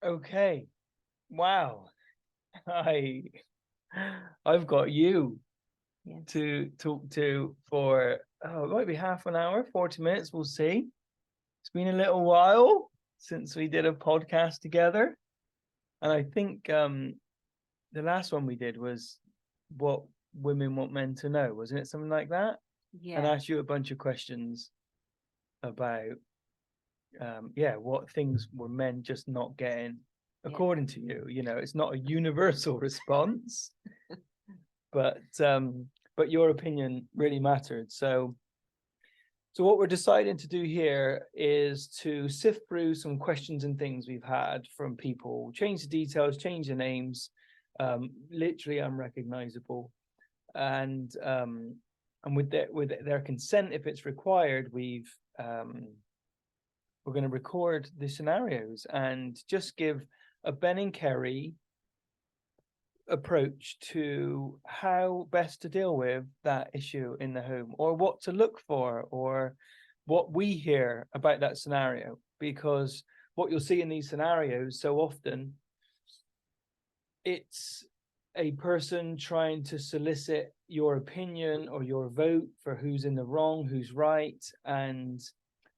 Okay. Wow. I I've got you Yes. to talk to for it might be half an hour, 40 minutes, we'll see. It's been a little while since we did a podcast together. And I think the last one we did was what women want men to know, wasn't it? Something like that. And I Yeah. asked you a bunch of questions about what things were men just not getting Yeah. according to you. It's not a universal response, but your opinion really mattered. So what we're deciding to do here is to sift through some questions and things we've had from people, change the details, change the names, literally unrecognizable, and with their consent, if it's required, we're going to record the scenarios and just give a Ben and Kerry approach to how best to deal with that issue in the home, or what to look for, or what we hear about that scenario. Because what you'll see in these scenarios so often, it's a person trying to solicit your opinion or your vote for who's in the wrong, who's right. And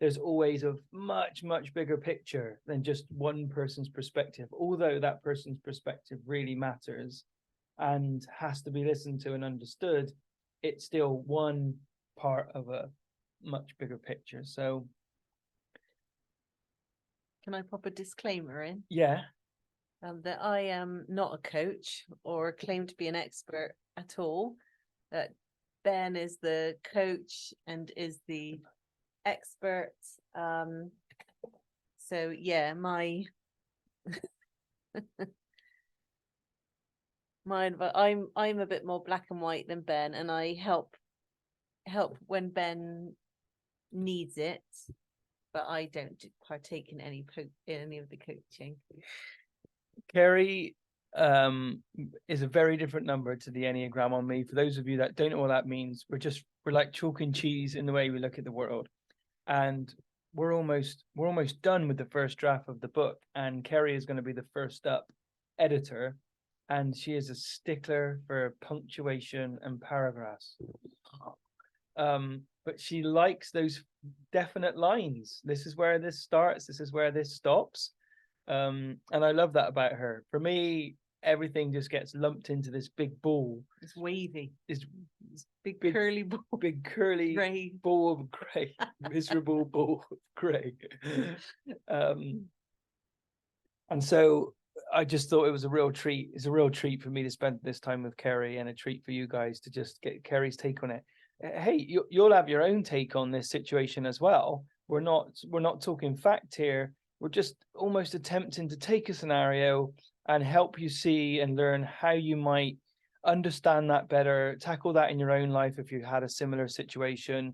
there's always a much, much bigger picture than just one person's perspective, although that person's perspective really matters and has to be listened to and understood. It's still one part of a much bigger picture. So, Can I pop a disclaimer in? yeah. That I am not a coach or claim to be an expert at all. That Ben is the coach and is the expert. So yeah, my I'm a bit more black and white than Ben, and I help when Ben needs it, but I don't partake in any of the coaching. Kerry is a very different number to the Enneagram on me. For those of you that don't know what that means, we're like chalk and cheese in the way we look at the world. And we're almost done with the first draft of the book. And Kerry is going to be the first up editor. And she is a stickler for punctuation and paragraphs. But she likes those definite lines. This is where this starts, this is where this stops. And I love that about her. For me, everything just gets lumped into this big ball. It's wavy. This big curly ball. Big curly gray ball of grey, miserable ball of grey. And so I just thought it was a real treat. It's a real treat for me to spend this time with Kerry, and a treat for you guys to just get Kerry's take on it. Hey, you'll have your own take on this situation as well. We're not talking fact here. We're just almost attempting to take a scenario and help you see and learn how you might understand that better, tackle that in your own life if you had a similar situation.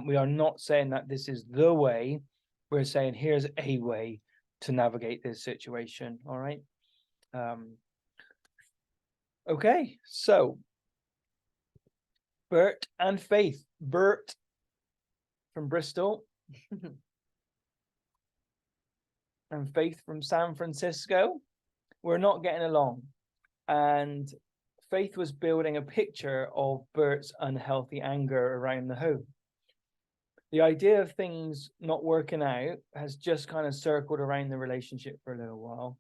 We are not saying that this is the way. We're saying here's a way to navigate this situation. All right. Okay, so Bert and Faith. Bert from Bristol and Faith from San Francisco. We're not getting along. And Faith was building a picture of Bert's unhealthy anger around the home. The idea of things not working out has just kind of circled around the relationship for a little while.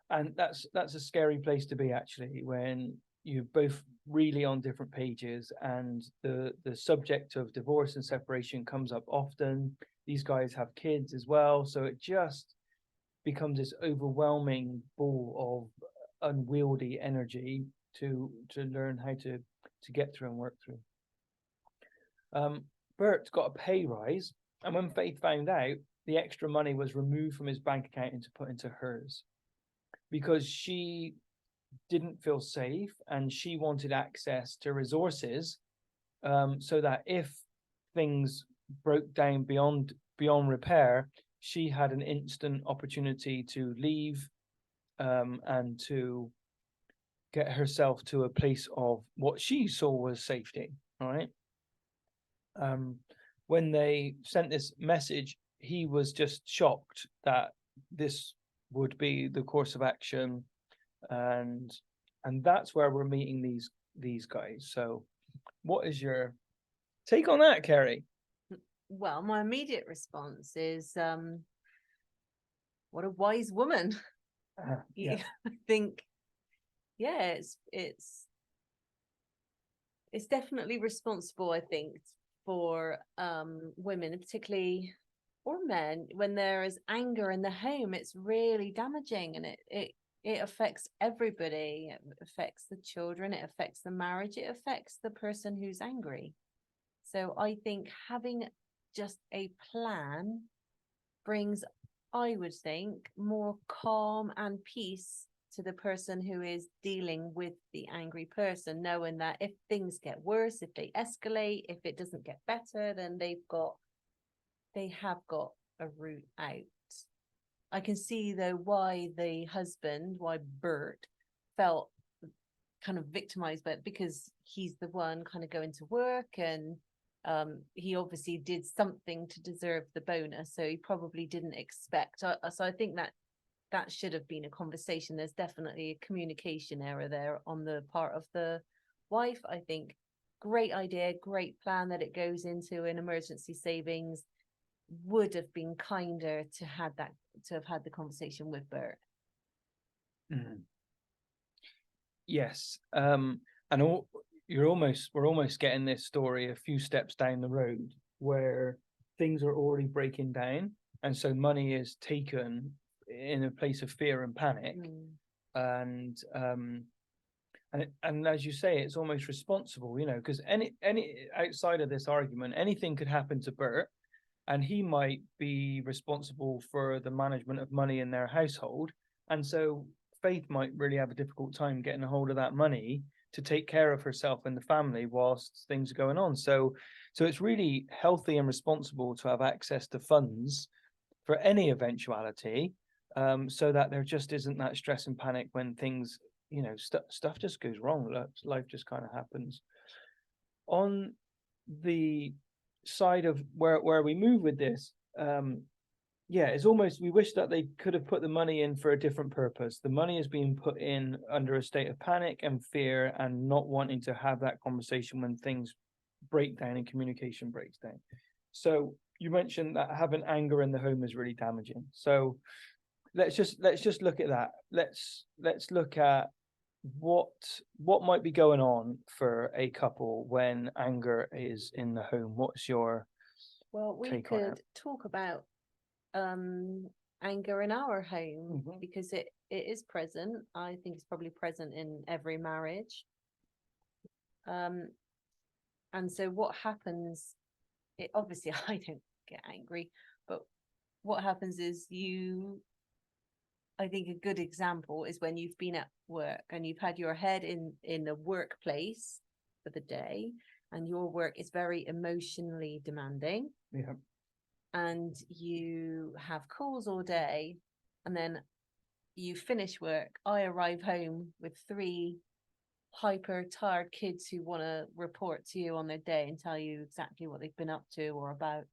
And that's a scary place to be, actually, when you're both really on different pages and the subject of divorce and separation comes up often. These guys have kids as well, so it just becomes this overwhelming ball of unwieldy energy to learn how to get through and work through. Bert got a pay rise, and when Faith found out, the extra money was removed from his bank account and put into hers, because she didn't feel safe and she wanted access to resources, so that if things broke down beyond repair, she had an instant opportunity to leave, and to get herself to a place of what she saw was safety. All right. When they sent this message, he was just shocked that this would be the course of action, and that's where we're meeting these guys. So what is your take on that, Kerry? Well, my immediate response is what a wise woman. Yeah. I think, yeah, it's definitely responsible, I think, for women, particularly, or men, when there is anger in the home. It's really damaging, and it affects everybody. It affects the children, it affects the marriage, it affects the person who's angry. So I think having just a plan brings, I would think, more calm and peace to the person who is dealing with the angry person, knowing that if things get worse, if they escalate, if it doesn't get better, then they have got a route out. I can see though why Bert felt kind of victimized, but because he's the one kind of going to work, and he obviously did something to deserve the bonus, so he probably didn't expect. So I think that should have been a conversation. There's definitely a communication error there on the part of the wife. I think great idea, great plan that it goes into an emergency savings. Would have been kinder to have had the conversation with Bert. Mm. Yes. And we're almost getting this story a few steps down the road where things are already breaking down, and so money is taken in a place of fear and panic. And as you say, it's almost responsible, because any outside of this argument, anything could happen to Bert, and he might be responsible for the management of money in their household. And so Faith might really have a difficult time getting a hold of that money to take care of herself and the family whilst things are going on. So it's really healthy and responsible to have access to funds for any eventuality, so that there just isn't that stress and panic when things, stuff just goes wrong. Life just kind of happens. On the side of where we move with this, it's almost, we wish that they could have put the money in for a different purpose. The money is being put in under a state of panic and fear and not wanting to have that conversation when things break down and communication breaks down. So you mentioned that having anger in the home is really damaging. So let's just look at that. Let's look at what might be going on for a couple when anger is in the home. What's your we take on it? could talk about anger in our home, because it is present. I think it's probably present in every marriage. And so what happens, obviously I don't get angry, but what happens is I think a good example is when you've been at work and you've had your head in the workplace for the day, and your work is very emotionally demanding. Yeah. And you have calls all day, and then you finish work. I arrive home with 3 hyper tired kids who want to report to you on their day and tell you exactly what they've been up to, or about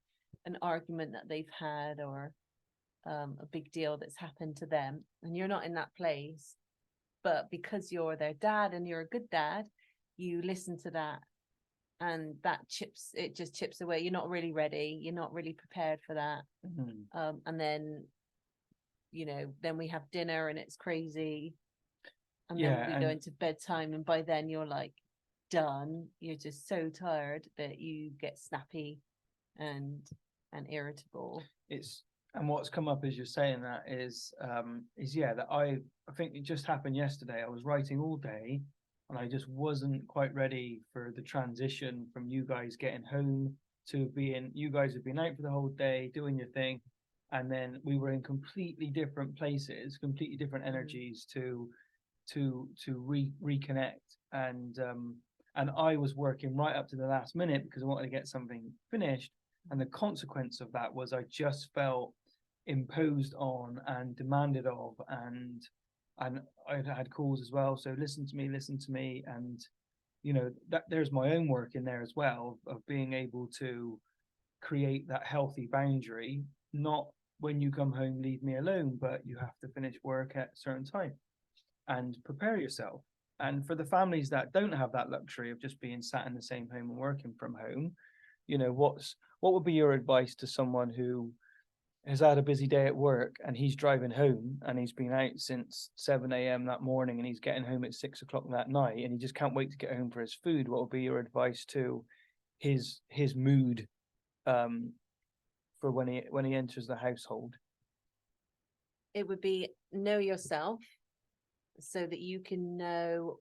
an argument that they've had, or a big deal that's happened to them, and you're not in that place. But because you're their dad and you're a good dad, you listen to that, and it just chips away. You're not really ready, you're not really prepared for that. And then then we have dinner and it's crazy, and then we go into bedtime, and by then you're like done. You're just so tired that you get snappy and irritable. And what's come up as you're saying that is that I think it just happened yesterday. I was writing all day and I just wasn't quite ready for the transition from you guys getting home to you guys have been out for the whole day doing your thing, and then we were in completely different places, completely different energies to reconnect. And I was working right up to the last minute because I wanted to get something finished, and the consequence of that was I just felt imposed on and demanded of, and I had calls as well, so listen to me, and that there's my own work in there as well of being able to create that healthy boundary, not when you come home, leave me alone, but you have to finish work at a certain time and prepare yourself. And for the families that don't have that luxury of just being sat in the same home and working from home, what would be your advice to someone who has had a busy day at work and he's driving home and he's been out since 7 a.m. that morning and he's getting home at 6 o'clock that night and he just can't wait to get home for his food? What would be your advice to his mood for when he enters the household? It would be know yourself so that you can know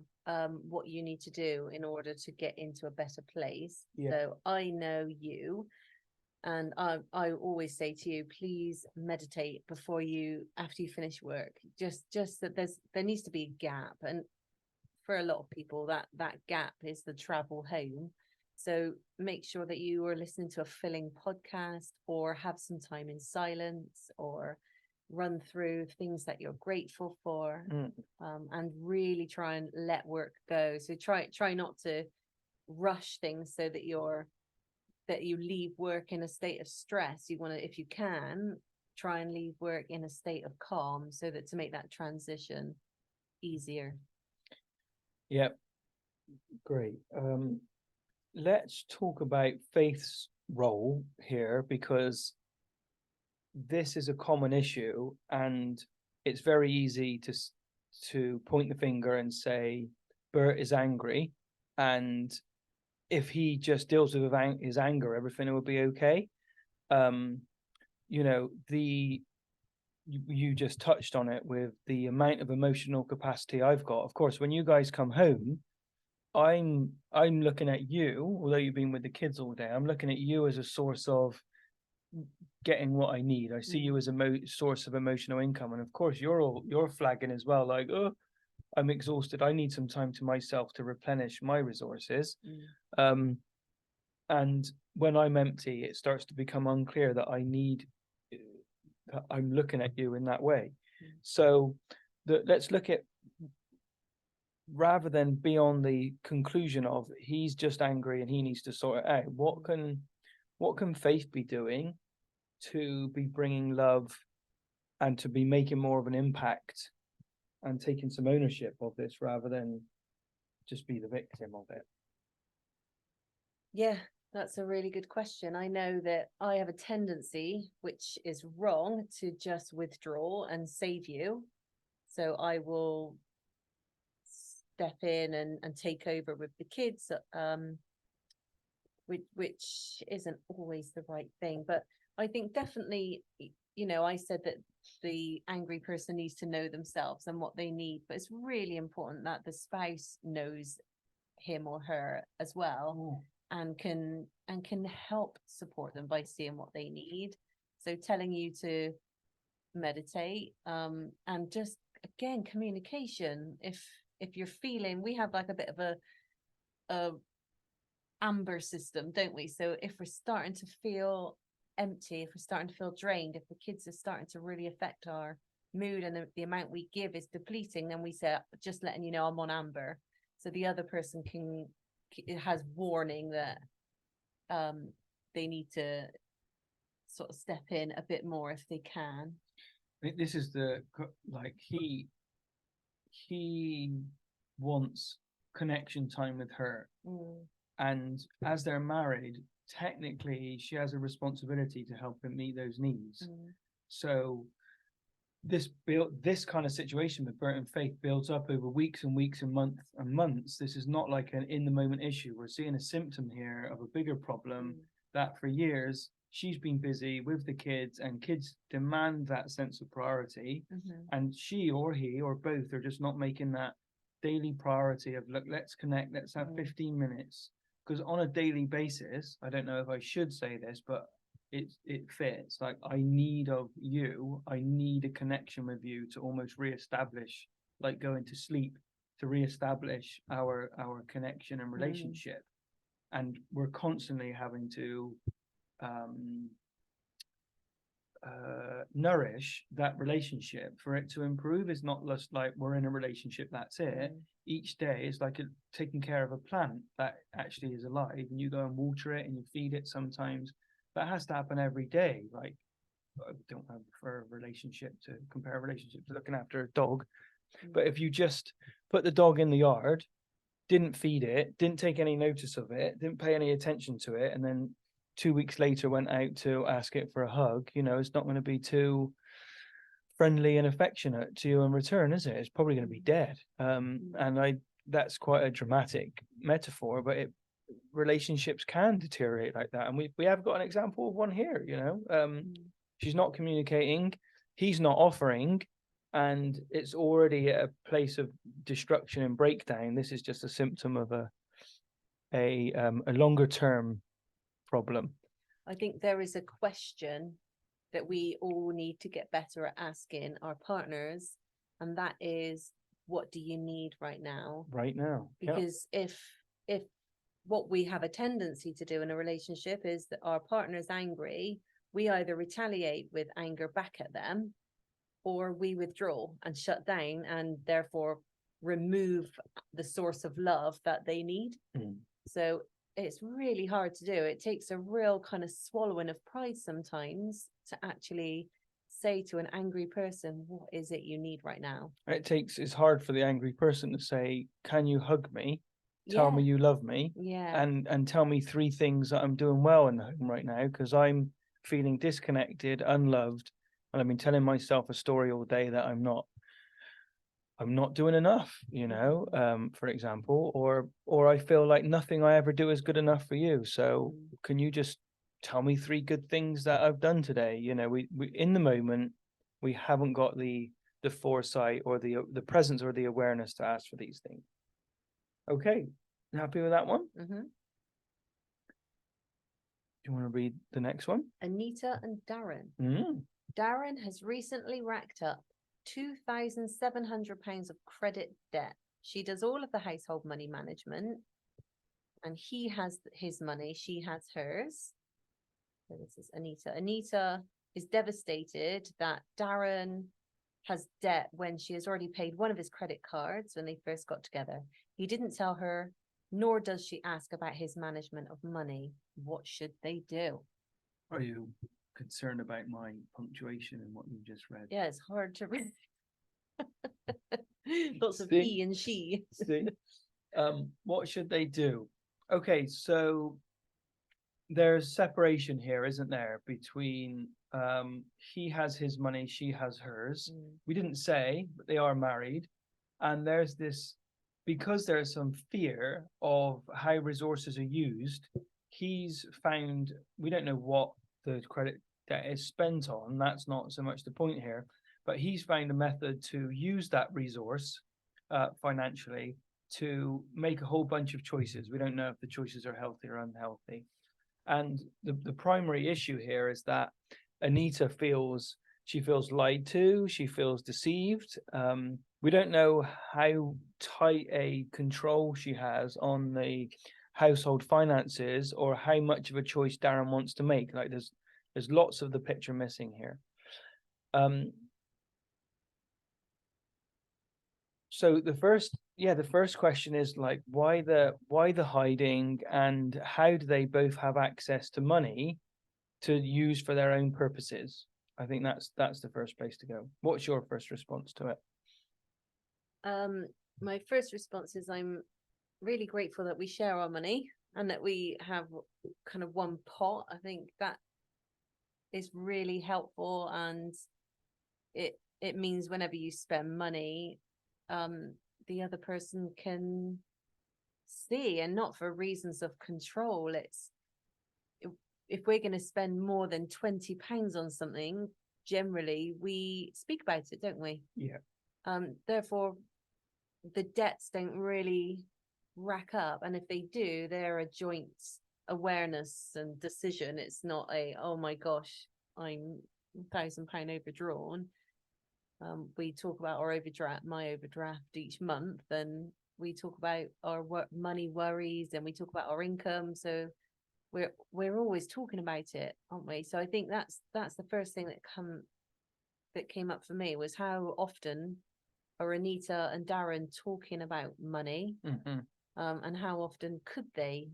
what you need to do in order to get into a better place. Yeah. So I know you, and I always say to you, please meditate after you finish work. Just that there needs to be a gap, and for a lot of people that gap is the travel home. So make sure that you are listening to a filling podcast, or have some time in silence, or run through things that you're grateful for, and really try and let work go. So try not to rush things so that you leave work in a state of stress. You want to, if you can, try and leave work in a state of calm, so that to make that transition easier. Yep. Great. Let's talk about Faith's role here, because this is a common issue and it's very easy to point the finger and say Bert is angry, and if he just deals with his anger, everything will be okay. You just touched on it with the amount of emotional capacity I've got. Of course, when you guys come home, I'm looking at you, although you've been with the kids all day, I'm looking at you as a source of getting what I need. I see you as a source of emotional income, and of course you're flagging as well, like, oh, I'm exhausted, I need some time to myself to replenish my resources. And when I'm empty, it starts to become unclear that I'm looking at you in that way. So let's look at, rather than be on the conclusion of he's just angry and he needs to sort it out, what can Faith be doing to be bringing love and to be making more of an impact and taking some ownership of this, rather than just be the victim of it? Yeah, that's a really good question. I know that I have a tendency, which is wrong, to just withdraw and save you. So I will step in and take over with the kids, which isn't always the right thing. But I think definitely, I said that the angry person needs to know themselves and what they need, but it's really important that the spouse knows him or her as well, and can help support them by seeing what they need. So telling you to meditate, and just, again, communication. If you're feeling, we have like a bit of a amber system, don't we? So if we're starting to feel empty, if we're starting to feel drained, if the kids are starting to really affect our mood and the amount we give is depleting, then we say, just letting you know I'm on amber. So the other person has warning that they need to sort of step in a bit more if they can. This is he wants connection time with her. And as they're married, technically she has a responsibility to help him meet those needs. So this kind of situation with Bert and Faith builds up over weeks and weeks and months. This is not like an in the moment issue. We're seeing a symptom here of a bigger problem that for years she's been busy with the kids, and kids demand that sense of priority. And she or he or both are just not making that daily priority of, look, let's connect, let's have 15 minutes. Because on a daily basis, I don't know if I should say this, but it fits. Like, I need a connection with you to almost reestablish, like going to sleep, to reestablish our connection and relationship. And we're constantly having to nourish that relationship for it to improve. It's not just like we're in a relationship, that's it. Each day is like taking care of a plant that actually is alive, and you go and water it and you feed it sometimes. That has to happen every day. Like, I don't have for a relationship to compare a relationship to looking after a dog. Mm. But if you just put the dog in the yard, didn't feed it, didn't take any notice of it, didn't pay any attention to it, and then 2 weeks later went out to ask it for a hug, it's not going to be too friendly and affectionate to you in return, is it? It's probably going to be dead. And that's quite a dramatic metaphor, but relationships can deteriorate like that. And we have got an example of one here, she's not communicating, he's not offering, and it's already at a place of destruction and breakdown. This is just a symptom of a longer term problem. I think there is a question that we all need to get better at asking our partners, and that is, what do you need right now? Right now. Because if what we have a tendency to do in a relationship is that our partner's angry, we either retaliate with anger back at them, or we withdraw and shut down and therefore remove the source of love that they need. So it's really hard to do. It takes a real kind of swallowing of pride sometimes to actually say to an angry person, what is it you need right now? It's hard for the angry person to say, can you hug me? Tell me you love me. Yeah. And tell me 3 things that I'm doing well in the home right now, because I'm feeling disconnected, unloved, and I've been telling myself a story all day that I'm not doing enough, for example, or I feel like nothing I ever do is good enough for you. So can you just tell me 3 good things that I've done today? We in the moment, we haven't got the foresight or the presence or the awareness to ask for these things. Okay, happy with that one? Mm-hmm. Do you want to read the next one? Anita and Darren. Darren has recently racked up £2,700 of credit debt. She does all of the household money management, and he has his money, she has hers. So this is Anita. Anita is devastated that Darren has debt when she has already paid one of his credit cards when they first got together. He didn't tell her, nor does she ask about his management of money. What should they do? Are you concerned about my punctuation and what you just read? Yeah, it's hard to read. Lots of See? he and she. See? What should they do? Okay, so there's separation here, isn't there, between he has his money, she has hers. We didn't say, but they are married. And there's this, because there's some fear of how resources are used, he's found, we don't know what the credit debt is spent on, that's not so much the point here, but he's found a method to use that resource financially to make a whole bunch of choices. We don't know if the choices are healthy or unhealthy. And the primary issue here is that Anita feels lied to, she feels deceived. We don't know how tight a control she has on the household finances or how much of a choice Darren wants to make. Like there's lots of the picture missing here. So the first question is like, why the hiding, and how do they both have access to money to use for their own purposes? I think that's the first place to go. What's your first response to it? My first response is I'm really grateful that we share our money and that we have kind of one pot. I think that is really helpful, and it means whenever you spend money, the other person can see, and not for reasons of control. It's if we're going to spend more than £20 on something, generally we speak about it, don't we? Yeah. Therefore, the debts don't really rack up, and if they do, they're a joint awareness and decision. It's not a, oh my gosh, I'm £1,000 overdrawn. We talk about our my overdraft each month, and we talk about our money worries, and we talk about our income. So we're always talking about it, aren't we? So I think that's the first thing that came up for me, was how often are Anita and Darren talking about money, and how often could they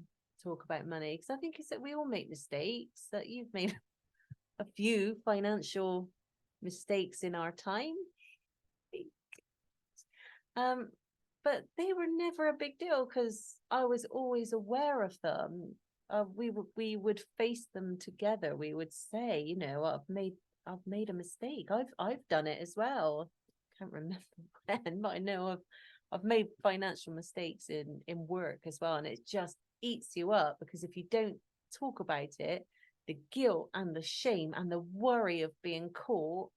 talk about money? Because I think it's that we all make mistakes, that you've made a few financial mistakes in our time. But they were never a big deal because I was always aware of them. We would face them together. We would say, you know, I've made a mistake. I've done it as well. Can't remember when, but I know I've made financial mistakes in work as well, and it just eats you up because if you don't talk about it, the guilt and the shame and the worry of being caught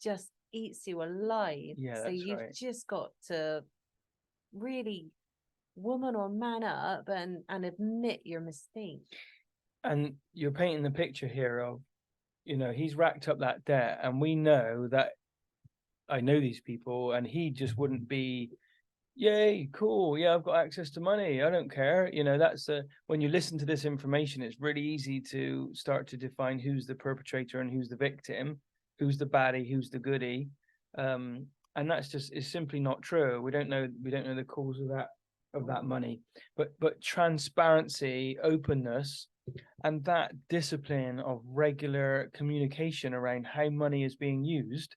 just eats you alive. Yeah, so that's you've right. just got to really woman or man up and admit your mistake. And you're painting the picture here of, you know, he's racked up that debt, and we know that I know these people, and he just wouldn't be, yay, cool, yeah, I've got access to money, I don't care. You know, that's when you listen to this information, it's really easy to start to define who's the perpetrator and who's the victim, who's the baddie, who's the goodie. And that's just is simply not true. We don't know the cause of that money. But transparency, openness, and that discipline of regular communication around how money is being used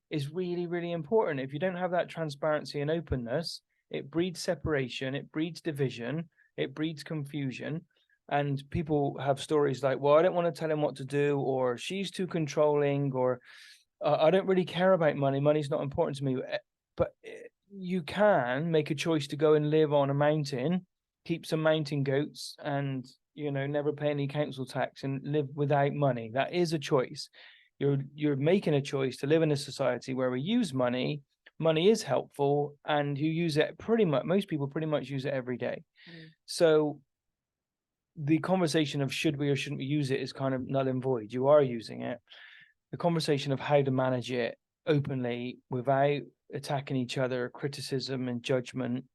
is really, really important. If you don't have that transparency and openness, it breeds separation, it breeds division, it breeds confusion. And people have stories like, well, I don't want to tell him what to do, or she's too controlling, or I don't really care about money. Money's not important to me. But you can make a choice to go and live on a mountain, keep some mountain goats, and, you know, never pay any council tax and live without money. That is a choice. You're making a choice to live in a society where we use money. Money is helpful, and you use it pretty much. Most people pretty much use it every day. So the conversation of should we or shouldn't we use it is kind of null and void. You are using it. The conversation of how to manage it openly without attacking each other, criticism and judgment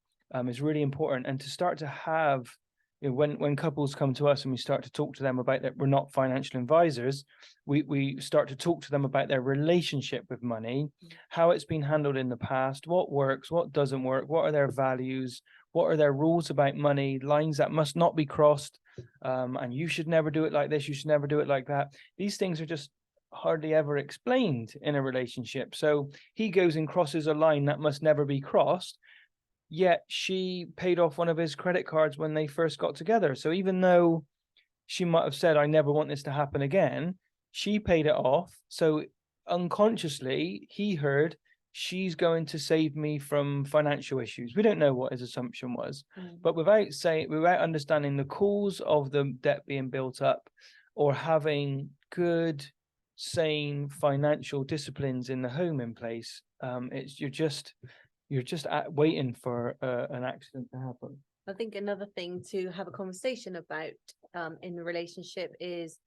is really important. And to start to have, you know, when couples come to us and we start to talk to them about that, we're not financial advisors, we start to talk to them about their relationship with money, how it's been handled in the past, what works, what doesn't work, what are their values, what are their rules about money, lines that must not be crossed, and you should never do it like this, you should never do it like that. These things are just hardly ever explained in a relationship. So he goes and crosses a line that must never be crossed, yet she paid off one of his credit cards when they first got together. So even though she might have said, I never want this to happen again, she paid it off. So unconsciously he heard, she's going to save me from financial issues. We don't know what his assumption was, but without understanding the cause of the debt being built up, or having good, sane financial disciplines in the home in place, you're just waiting for an accident to happen. I think another thing to have a conversation about in the relationship is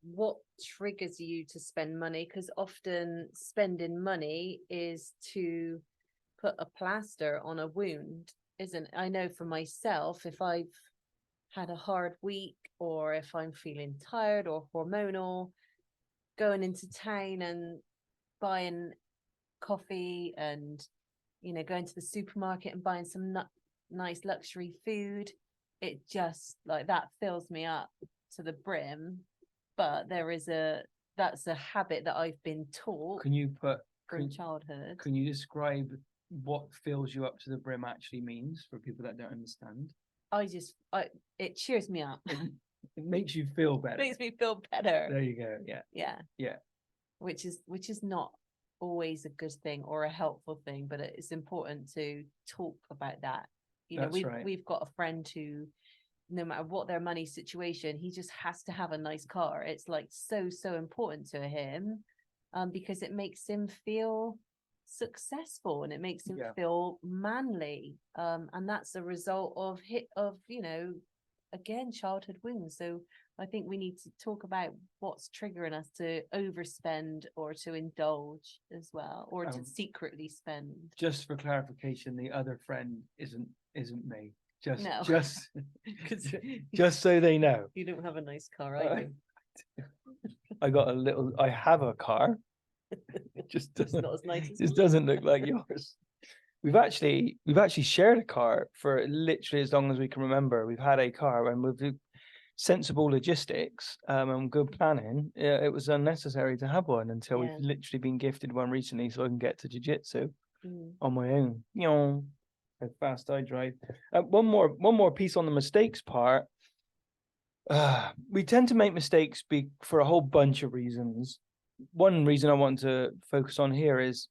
what triggers you to spend money, because often spending money is to put a plaster on a wound, isn't it? I know for myself, if I've had a hard week, or if I'm feeling tired or hormonal, going into town and buying coffee and, you know, going to the supermarket and buying some nice luxury food, it just like that fills me up to the brim. But that's a habit that I've been taught from childhood. Can you describe what fills you up to the brim actually means for people that don't understand? It cheers me up. It makes you feel better. Makes me feel better. There you go. Yeah. Which is not always a good thing or a helpful thing, but it's important to talk about that. You know, we've got a friend who, no matter what their money situation, he just has to have a nice car. It's like so important to him, because it makes him feel successful and it makes him feel manly, and that's a result of you know, again, childhood wounds. So I think we need to talk about what's triggering us to overspend or to indulge as well, or to secretly spend. Just for clarification, the other friend isn't me. No. Just so they know. You don't have a nice car, I do. I have a car. It just doesn't, not as nice as it doesn't look like yours. We've actually shared a car for literally as long as we can remember. We've had a car, and we've sensible logistics and good planning, it was unnecessary to have one until Yeah. we've literally been gifted one recently, so I can get to jiu-jitsu Mm. on my own. You know, how fast I drive. One more piece on the mistakes part. We tend to make mistakes for a whole bunch of reasons. One reason I want to focus on here is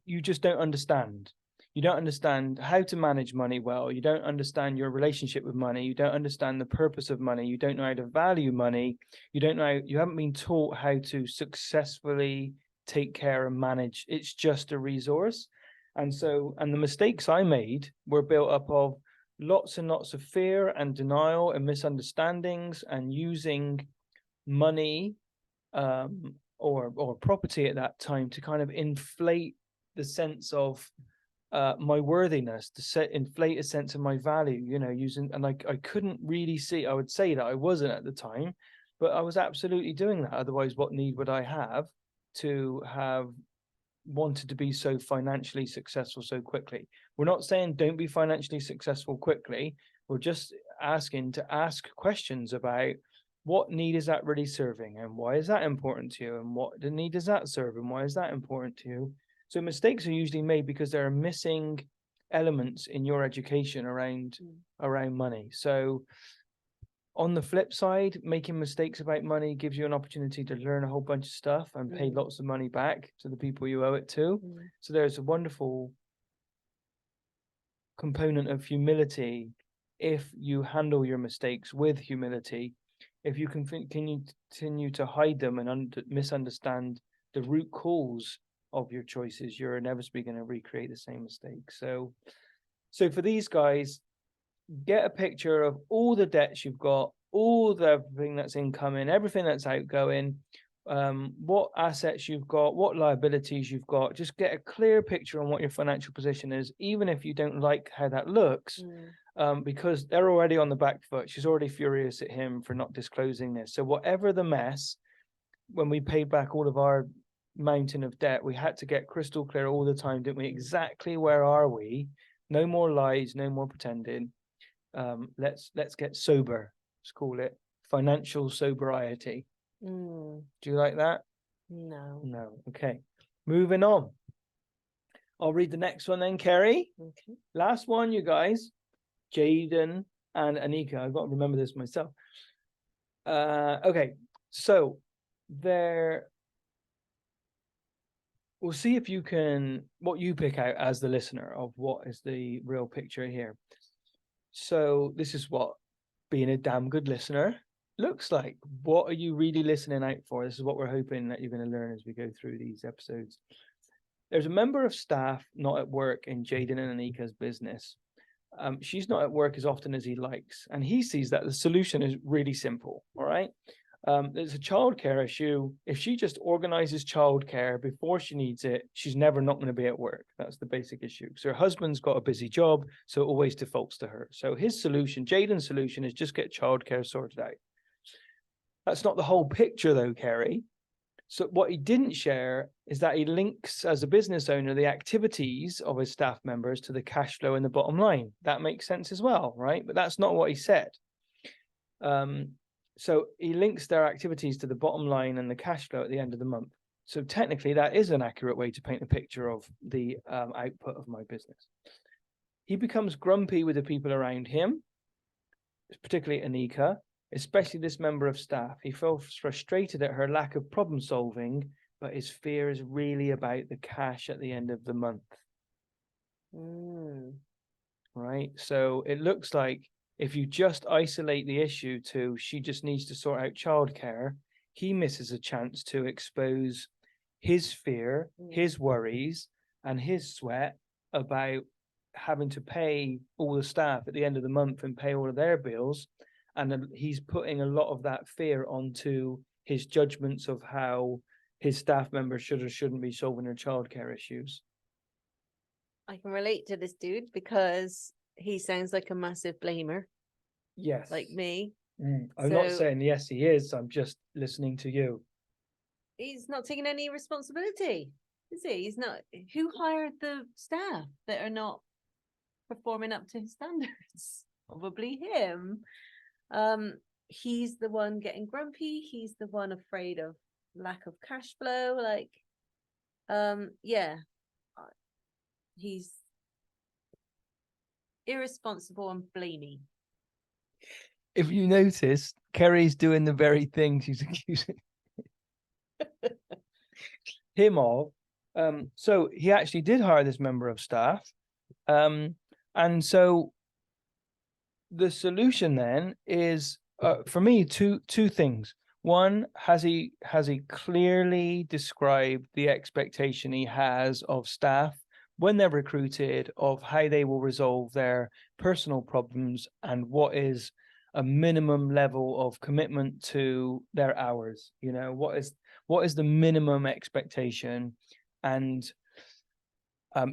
you just don't understand. You don't understand how to manage money well. You don't understand your relationship with money. You don't understand the purpose of money. You don't know how to value money. You haven't been taught how to successfully take care and manage. It's just a resource. And the mistakes I made were built up of lots and lots of fear and denial and misunderstandings and using money or property at that time to kind of inflate the sense of my worthiness, to inflate a sense of my value, and I couldn't really see. I would say that I wasn't at the time, but I was absolutely doing that. Otherwise, what need would I have to have wanted to be so financially successful so quickly? We're not saying don't be financially successful quickly. We're just asking to ask questions about what need is that really serving and why is that important to you, and what the need does that serve and why is that important to you. So mistakes are usually made because there are missing elements in your education around money. So on the flip side, making mistakes about money gives you an opportunity to learn a whole bunch of stuff and pay lots of money back to the people you owe it to. So there's a wonderful component of humility if you handle your mistakes with humility. If you continue to hide them and misunderstand the root cause of your choices, you're inevitably going to recreate the same mistake. So for these guys, get a picture of all the debts you've got, all the everything that's incoming, everything that's outgoing, what assets you've got, what liabilities you've got. Just get a clear picture on what your financial position is, even if you don't like how that looks, because they're already on the back foot. She's already furious at him for not disclosing this. So whatever the mess, when we paid back all of our mountain of debt, we had to get crystal clear all the time, didn't we? Exactly where are we? No more lies, no more pretending. Let's get sober. Let's call it financial sobriety. Do you like that? No. Okay. Moving on. I'll read the next one then, Kerry. Okay. Last one, you guys. Jaden and Anika. I've got to remember this myself. Okay. So we'll see if you can, what you pick out as the listener of what is the real picture here. So this is what being a damn good listener looks like. What are you really listening out for? This is what we're hoping that you're going to learn as we go through these episodes. There's a member of staff not at work in Jaden and Anika's business. She's not at work as often as he likes, and he sees that the solution is really simple. All right. There's a childcare issue. If she just organizes childcare before she needs it, she's never not going to be at work. That's the basic issue. So her husband's got a busy job, so it always defaults to her. So his solution, Jaden's solution, is just get childcare sorted out. That's not the whole picture, though, Kerry. So what he didn't share is that he links, as a business owner, the activities of his staff members to the cash flow and the bottom line. That makes sense as well, right? But that's not what he said. So he links their activities to the bottom line and the cash flow at the end of the month. So technically, that is an accurate way to paint a picture of the output of my business. He becomes grumpy with the people around him, particularly Anika, especially this member of staff. He feels frustrated at her lack of problem solving, but his fear is really about the cash at the end of the month. Right? So it looks like if you just isolate the issue to she just needs to sort out childcare, he misses a chance to expose his fear, his worries, and his sweat about having to pay all the staff at the end of the month and pay all of their bills. And he's putting a lot of that fear onto his judgments of how his staff members should or shouldn't be solving their childcare issues. I can relate to this dude because he sounds like a massive blamer. Yes. Like me. I'm not saying yes, he is. I'm just listening to you. He's not taking any responsibility, is he? He's not. Who hired the staff that are not performing up to his standards? Probably him. he's the one getting grumpy, he's the one afraid of lack of cash flow, like yeah, he's irresponsible and blamey. If you notice, Kerry's doing the very thing she's accusing him of. So he actually did hire this member of staff. And so the solution then is, for me, two things. One, has he clearly described the expectation he has of staff when they're recruited, of how they will resolve their personal problems, and what is a minimum level of commitment to their hours? You know, what is the minimum expectation? And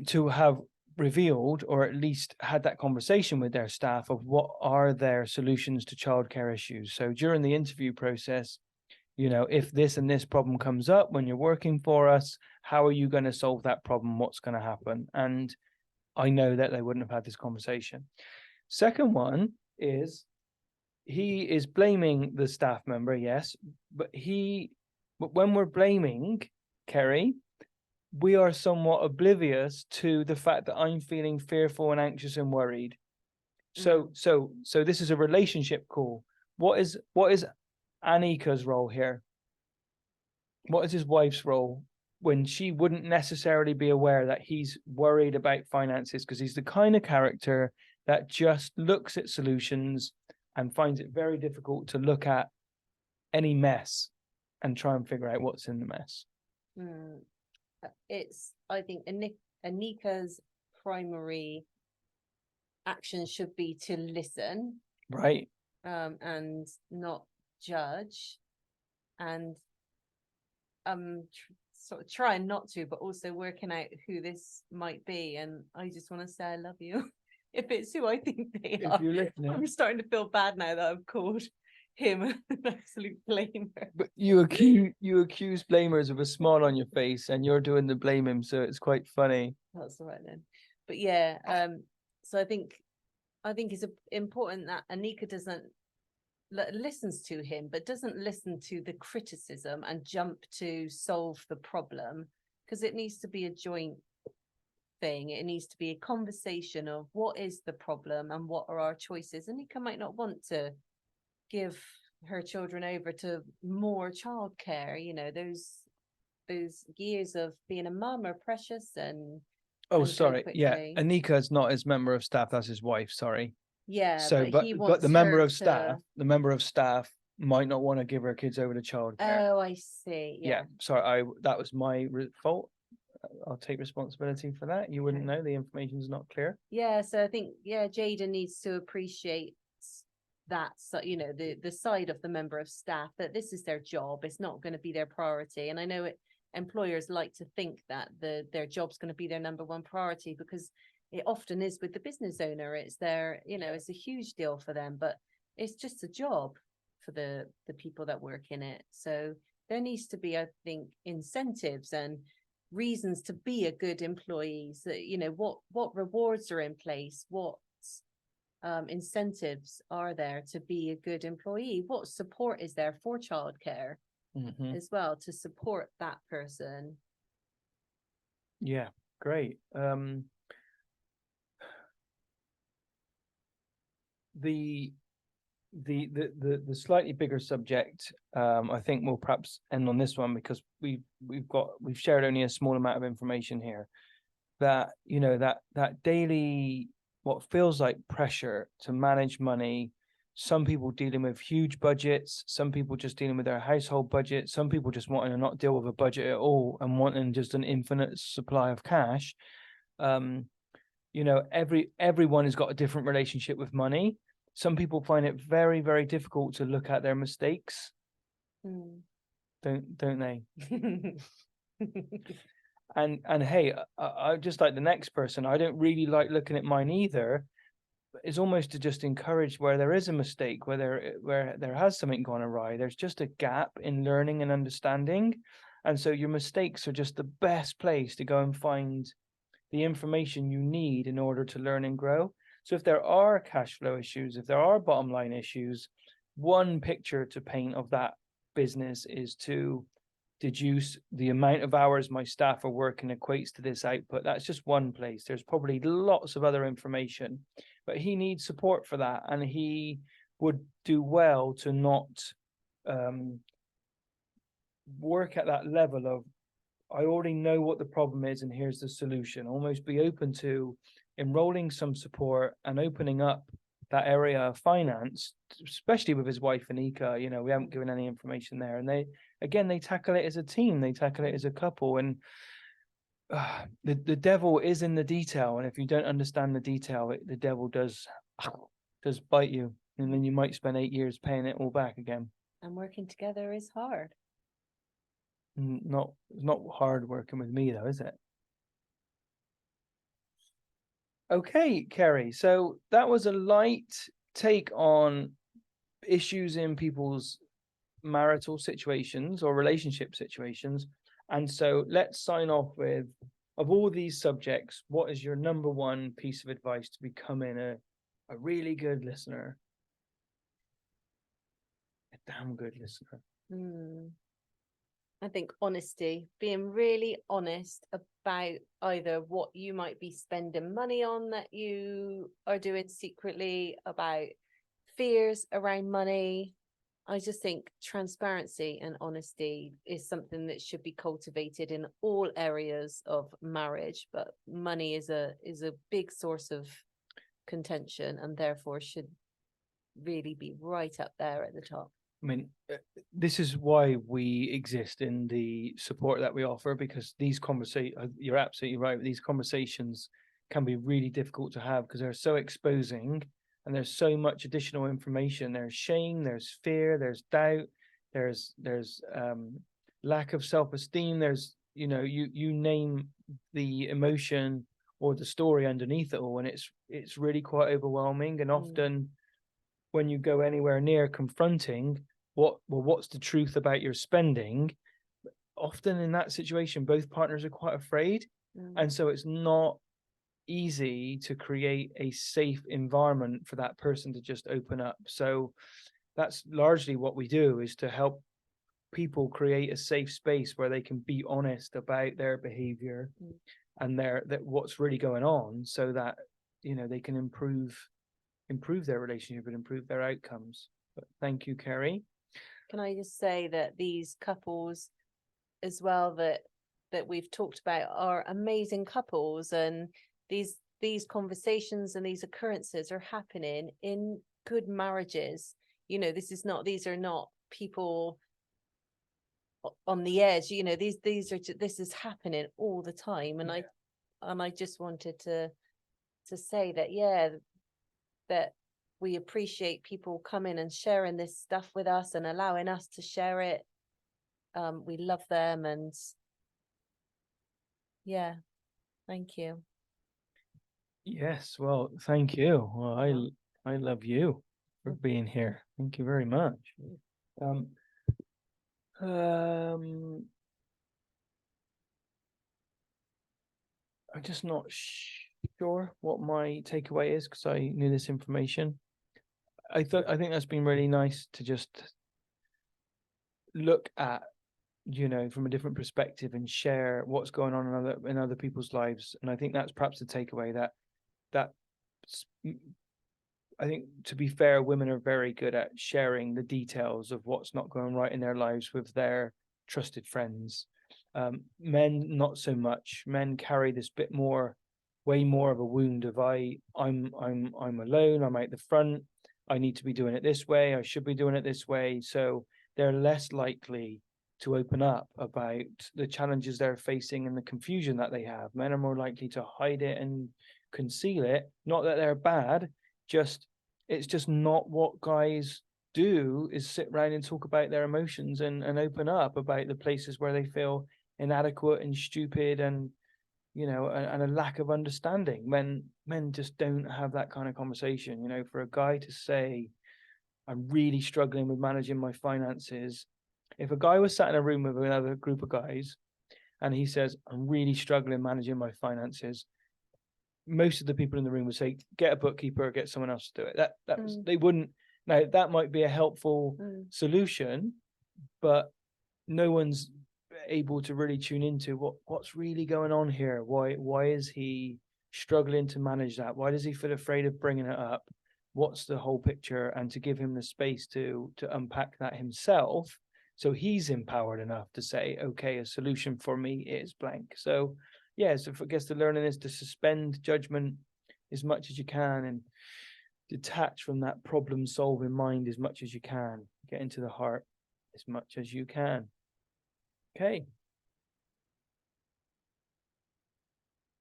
to have revealed, or at least had that conversation with their staff of what are their solutions to childcare issues. So during the interview process, you know, if this and this problem comes up when you're working for us, how are you going to solve that problem? What's going to happen? And I know that they wouldn't have had this conversation. Second one is, he is blaming the staff member, yes, but when we're blaming Kerry, we are somewhat oblivious to the fact that I'm feeling fearful and anxious and worried. So this is a relationship call. What is Anika's role here? What is his wife's role when she wouldn't necessarily be aware that he's worried about finances? Because he's the kind of character that just looks at solutions and finds it very difficult to look at any mess and try and figure out what's in the mess. It's, I think, Anika's primary action should be to listen, right, and not judge, and sort of trying not to, but also working out who this might be. And I just want to say I love you if it's who I think they are. you're listening. I'm starting to feel bad now that I've called him an absolute blamer. But you accuse blamers with a smile on your face, and you're doing the blame him, so it's quite funny. That's all right then. But yeah, so I think it's important that Anika listens to him, but doesn't listen to the criticism and jump to solve the problem, because it needs to be a joint thing. It needs to be a conversation of what is the problem and what are our choices. Anika might not want to give her children over to more childcare. You know, those years of being a mum are precious and sorry, yeah, Anika is not his member of staff, that's his wife, sorry. Yeah, so but the member of staff might not want to give her kids over to childcare. Oh, I see. Yeah, sorry, that was my fault. I'll take responsibility for that. You wouldn't know, the information's not clear. Yeah, so I think, yeah, Jada needs to appreciate that, so, you know, the side of the member of staff, that this is their job, it's not going to be their priority. And I know employers like to think that their job's going to be their number one priority, because it often is with the business owner. It's their, you know, it's a huge deal for them, but it's just a job for the people that work in it. So there needs to be, I think, incentives and reasons to be a good employee. So, you know, what rewards are in place, what incentives are there to be a good employee, what support is there for childcare as well to support that person. Yeah, great. The slightly bigger subject, I think we'll perhaps end on this one, because we've shared only a small amount of information here. That, you know, that daily, what feels like pressure to manage money. Some people dealing with huge budgets, some people just dealing with their household budget, some people just wanting to not deal with a budget at all and wanting just an infinite supply of cash. You know, everyone has got a different relationship with money. Some people find it very, very difficult to look at their mistakes. Don't they? And hey, I just like the next person, I don't really like looking at mine either. It's almost to just encourage where there is a mistake, where there has something gone awry. There's just a gap in learning and understanding. And so your mistakes are just the best place to go and find the information you need in order to learn and grow. So if there are cash flow issues, if there are bottom line issues, one picture to paint of that business is to deduce the amount of hours my staff are working equates to this output. That's just one place. There's probably lots of other information, but he needs support for that, and he would do well to not work at that level of, I already know what the problem is and here's the solution. Almost be open to enrolling some support and opening up that area of finance, especially with his wife Anika. You know, we haven't given any information there, and they tackle it as a team, they tackle it as a couple, and the devil is in the detail, and if you don't understand the detail, the devil does bite you, and then you might spend 8 years paying it all back again. And working together is hard. It's not hard working with me though, is it? Okay, Kerry, so that was a light take on issues in people's marital situations or relationship situations. And so let's sign off with, of all these subjects, what is your number one piece of advice to becoming a really good listener? A damn good listener. I think honesty, being really honest about either what you might be spending money on that you are doing secretly, about fears around money. I just think transparency and honesty is something that should be cultivated in all areas of marriage, but money is a big source of contention and therefore should really be right up there at the top. I mean, this is why we exist in the support that we offer, because these conversations, you're absolutely right, these conversations can be really difficult to have because they're so exposing and there's so much additional information. There's shame, there's fear, there's doubt, there's lack of self-esteem, there's, you know, you name the emotion or the story underneath it all, and it's really quite overwhelming. And often when you go anywhere near confronting what's the truth about your spending, often in that situation both partners are quite afraid, and so it's not easy to create a safe environment for that person to just open up. So that's largely what we do, is to help people create a safe space where they can be honest about their behavior and that what's really going on, so that, you know, they can improve their relationship and improve their outcomes. But thank you, Kerry. Can I just say that these couples as well that we've talked about are amazing couples, and these conversations and these occurrences are happening in good marriages. You know, these are not people on the edge. You know, this is happening all the time, and I just wanted to say that that we appreciate people coming and sharing this stuff with us and allowing us to share it. We love them, and thank you. Yes, well, thank you. Well, I love you for being here. Thank you very much. I'm just not sure what my takeaway is because I knew this information. I think that's been really nice to just look at, you know, from a different perspective and share what's going on in other people's lives. And I think that's perhaps the takeaway, that I think, to be fair, women are very good at sharing the details of what's not going right in their lives with their trusted friends. Men, not so much. Men carry this way more of a wound of I'm alone, I'm out the front, I need to be doing it this way, I should be doing it this way. So they're less likely to open up about the challenges they're facing and the confusion that they have. Men are more likely to hide it and conceal it. Not that they're bad, it's just not what guys do, is sit around and talk about their emotions and open up about the places where they feel inadequate and stupid and, you know, and a lack of understanding. Men just don't have that kind of conversation. You know, for a guy to say, I'm really struggling with managing my finances. If a guy was sat in a room with another group of guys and he says, I'm really struggling managing my finances, most of the people in the room would say, get a bookkeeper or get someone else to do it. They wouldn't Now, that might be a helpful solution, but no one's able to really tune into what's really going on here. Why is he struggling to manage that? Why does he feel afraid of bringing it up? What's the whole picture? And to give him the space to unpack that himself, so he's empowered enough to say, okay, a solution for me is blank. So yeah, so I guess the learning is to suspend judgment as much as you can and detach from that problem solving mind as much as you can, get into the heart as much as you can. Okay.